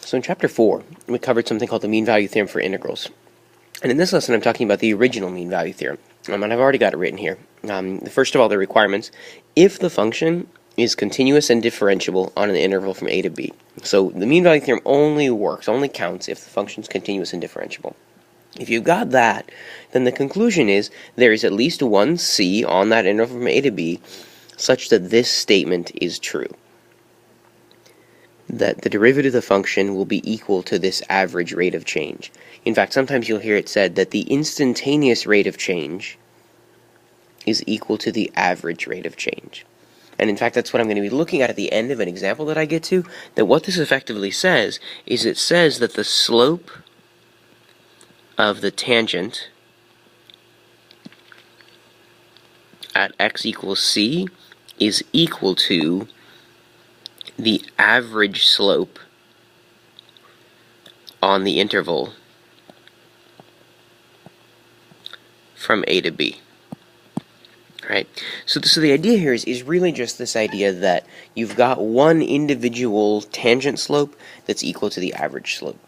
So in Chapter 4, we covered something called the mean value theorem for integrals. And in this lesson, I'm talking about the original mean value theorem. And I've already got it written here. First of all, the requirements. If the function is continuous and differentiable on an interval from a to b. So the mean value theorem only counts if the function is continuous and differentiable. If you've got that, then the conclusion is there is at least one c on that interval from a to b such that this statement is true. That the derivative of the function will be equal to this average rate of change. In fact, sometimes you'll hear it said that the instantaneous rate of change is equal to the average rate of change. And in fact, that's what I'm going to be looking at the end of an example that I get to, that what this effectively says is it says that the slope of the tangent at x equals c is equal to the average slope on the interval from a to b. Right? So the idea here is really just this idea that you've got one individual tangent slope that's equal to the average slope.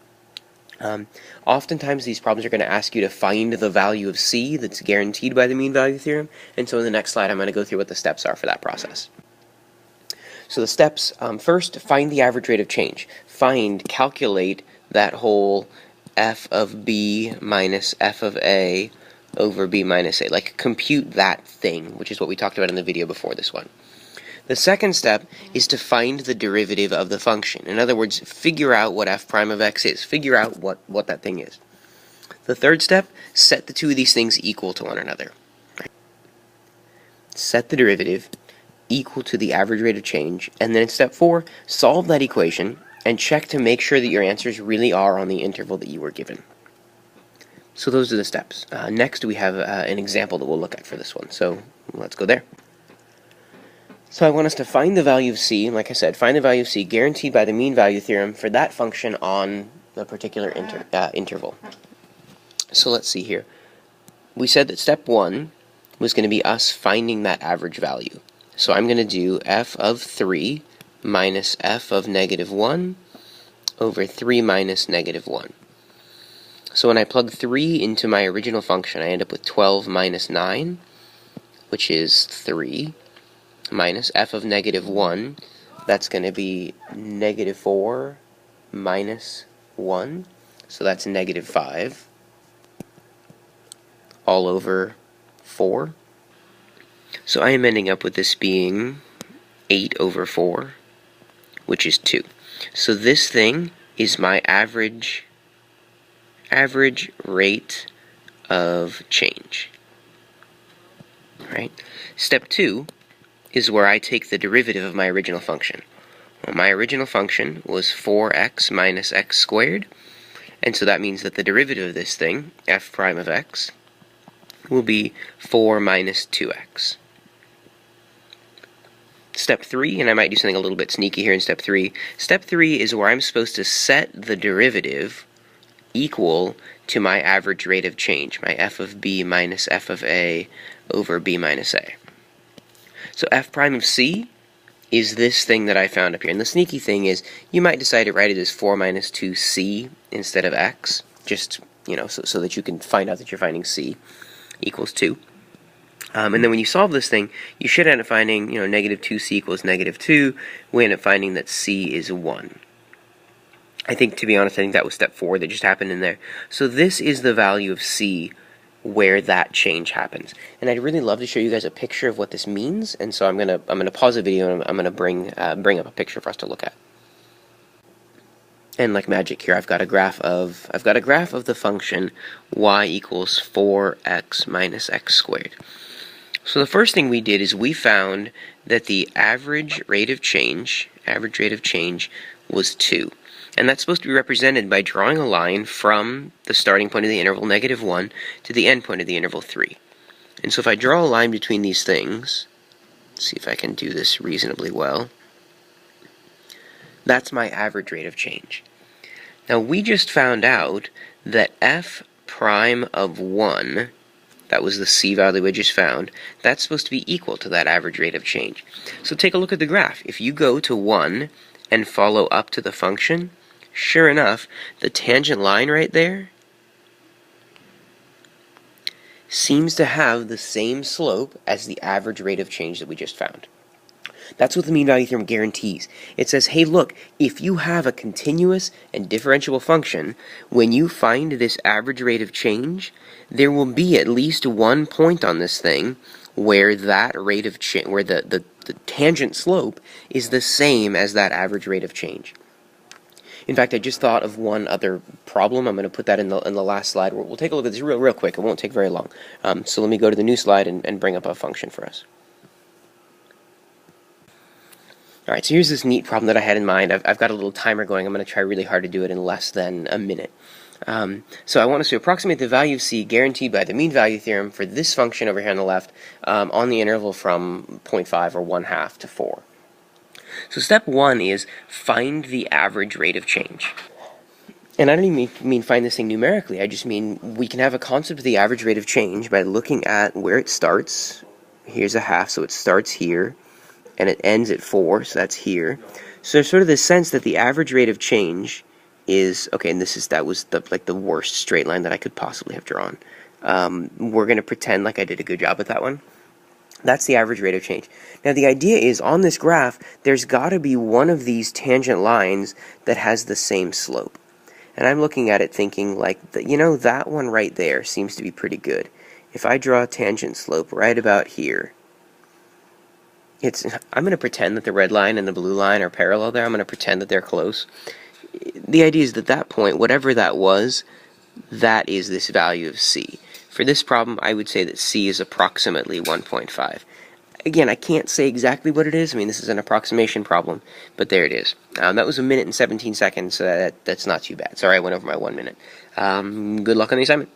Oftentimes these problems are going to ask you to find the value of c that's guaranteed by the mean value theorem, and so in the next slide I'm going to go through what the steps are for that process. So the steps, first, find the average rate of change. Calculate that whole f of b minus f of a over b minus a. Like, compute that thing, which is what we talked about in the video before this one. The second step is to find the derivative of the function. In other words, figure out what f prime of x is. Figure out what that thing is. The third step, set the two of these things equal to one another. Set the derivative equal to the average rate of change, and then in step 4, solve that equation and check to make sure that your answers really are on the interval that you were given. So those are the steps. Next we have an example that we'll look at for this one, so let's go there. So I want us to find the value of c, like I said, find the value of c guaranteed by the mean value theorem for that function on the particular interval. So let's see here. We said that step 1 was going to be us finding that average value. So I'm going to do f of 3 minus f of negative 1 over 3 minus negative 1. So when I plug 3 into my original function, I end up with 12 minus 9, which is 3, minus f of negative 1, that's going to be negative 4 minus 1, so that's negative 5, all over 4. So I am ending up with this being 8 over 4, which is 2. So this thing is my average rate of change. Right? Step 2 is where I take the derivative of my original function. Well, my original function was 4x minus x squared, and so that means that the derivative of this thing, f prime of x, will be 4 minus 2x. Step 3, and I might do something a little bit sneaky here in step 3. Step 3 is where I'm supposed to set the derivative equal to my average rate of change, my f of b minus f of a over b minus a. So f prime of c is this thing that I found up here. And the sneaky thing is, you might decide to write it as 4 minus 2c instead of x, just, so that you can find out that you're finding c equals 2. And then when you solve this thing, you should end up finding, negative 2c equals negative 2. We end up finding that c is 1. I think, to be honest, that was step 4 that just happened in there. So this is the value of c where that change happens. And I'd really love to show you guys a picture of what this means, and so I'm gonna pause the video and I'm gonna bring up a picture for us to look at. And like magic here, I've got a graph of the function y equals 4x minus x squared. So the first thing we did is we found that the average rate of change was 2. And that's supposed to be represented by drawing a line from the starting point of the interval, negative 1, to the end point of the interval, 3. And so if I draw a line between these things, let's see if I can do this reasonably well, that's my average rate of change. Now we just found out that f prime of 1, that was the c value we just found, that's supposed to be equal to that average rate of change. So take a look at the graph. If you go to 1 and follow up to the function, sure enough, the tangent line right there seems to have the same slope as the average rate of change that we just found. That's what the mean value theorem guarantees. It says, hey, look, if you have a continuous and differentiable function, when you find this average rate of change, there will be at least one point on this thing where that rate of change, where the tangent slope is the same as that average rate of change. In fact, I just thought of one other problem. I'm going to put that in the last slide. We'll take a look at this real quick. It won't take very long. So let me go to the new slide and bring up a function for us. Alright, so here's this neat problem that I had in mind. I've got a little timer going. I'm going to try really hard to do it in less than a minute. So I want us to approximate the value of c guaranteed by the mean value theorem for this function over here on the left on the interval from 0.5 or 1/2 to 4. So step 1 is find the average rate of change. And I don't even mean find this thing numerically. I just mean we can have a concept of the average rate of change by looking at where it starts. Here's a half, so it starts here. And it ends at 4, so that's here. So there's sort of this sense that the average rate of change is, okay, and that was the worst straight line that I could possibly have drawn. We're going to pretend like I did a good job with that one. That's the average rate of change. Now the idea is, on this graph, there's got to be one of these tangent lines that has the same slope. And I'm looking at it thinking, like, that one right there seems to be pretty good. If I draw a tangent slope right about here, I'm going to pretend that the red line and the blue line are parallel there. I'm going to pretend that they're close. The idea is that that point, whatever that was, that is this value of c. For this problem, I would say that c is approximately 1.5. Again, I can't say exactly what it is. I mean, this is an approximation problem, but there it is. That was 1 minute and 17 seconds, so that's not too bad. Sorry I went over my 1 minute. Good luck on the assignment.